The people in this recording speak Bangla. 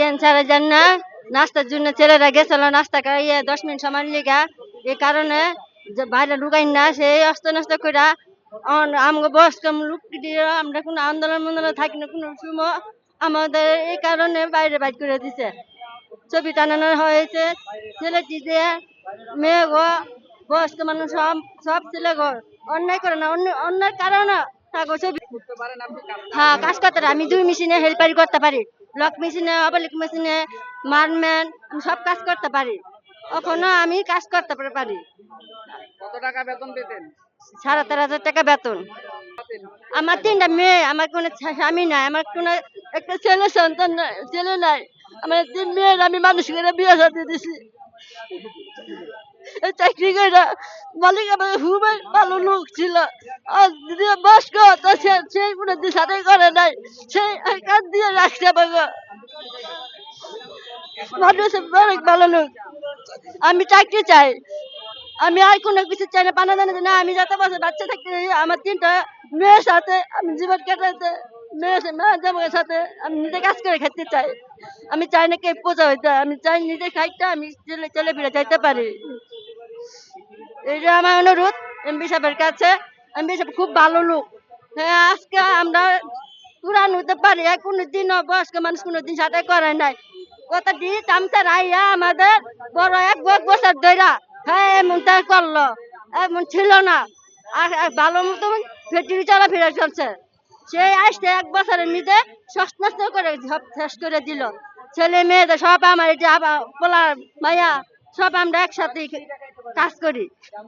জিয়ান ছাড়া যান না নাস্তার জন্য ছেলেরা গেছিল নাস্তা খাইয়ে 10 মিনিট সময় লিগা এই কারণে যে বাইরে ঢুকাই না সেই অস্ত নষ্ট করে আমাকে বয়স্ক লোক দিয়ে আমরা কোনো আন্দোলন মন্দোলন থাকি না কোনো সময় আমাদের এই কারণে বাইরে বাইর করে দিছে ছবি টানানো হয়েছে ছেলেটি দিয়ে মেয়ে গো বয়স্ক মানুষ সব সব ছেলে ঘর অন্যায় করে না অন্যায় কারণে থাকো ছবি হ্যাঁ কাজ করতে পারি। আমি 2 মেশিনে হেল্পারি করতে পারি লক মেশিনে অবলিক মেশিনে মারম্যান আমি সব কাজ করতে পারি এখনো আমি কাজ করতে পারি কত টাকা বেতন পেতেন? 13,500 টাকা বেতন আমার 3টা মেয়ে আমার কোনো স্বামী নাই আমার কোনো একটা ছেলে সন্তান নাই ছেলে নাই আমার 3 মেয়ের আমি মানুষ করে বিয়ে সাথে দিছি এই চাকরি করে মালিক আমার খুবই ভালো লোক ছিল আর যদি বয়স্ক তো সে কোনো দিন সাথে করে নাই সেই কাজ দিয়ে রাখছে আমাকে মানুষ অনেক ভালো লোক আমি চাকরি চাই আমি আর কোনো কিছু চাই না পানা জানি না আমি যত বছর বাচ্চা থাকতে আমার 3টা মেয়ের সাথে আমি জীবন কাটাইতে মেয়ের জামাইয়ের সাথে আমি নিজে কাজ করে খেতে চাই আমি চাই না কে পোজা হইতে আমি চাই নিজে খাইতে আমি চলে ফিরে যাইতে পারি এটা আমার অনুরোধ এমপি সাহেবের কাছে এমপি সাহেব খুব ভালো লোক হ্যাঁ আজকে আমরা পুরান হতে পারি কোনোদিনও বয়স্ক মানুষ কোনোদিন সাথে করে নাই কথা দিয়ে চামচা রাইয়া আমাদের বড় এক বছর ধরে হ্যাঁ এমনটা করলো এমন ছিল না আর ভালো মতন ফেটির চলাফেরা চলছে সেই আসছে 1 বছরের মধ্যে নষ্ট করে সব শেষ করে দিল ছেলে মেয়েদের সব আমার এটা পোলা মাইয়া সব আমরা একসাথে কাজ করি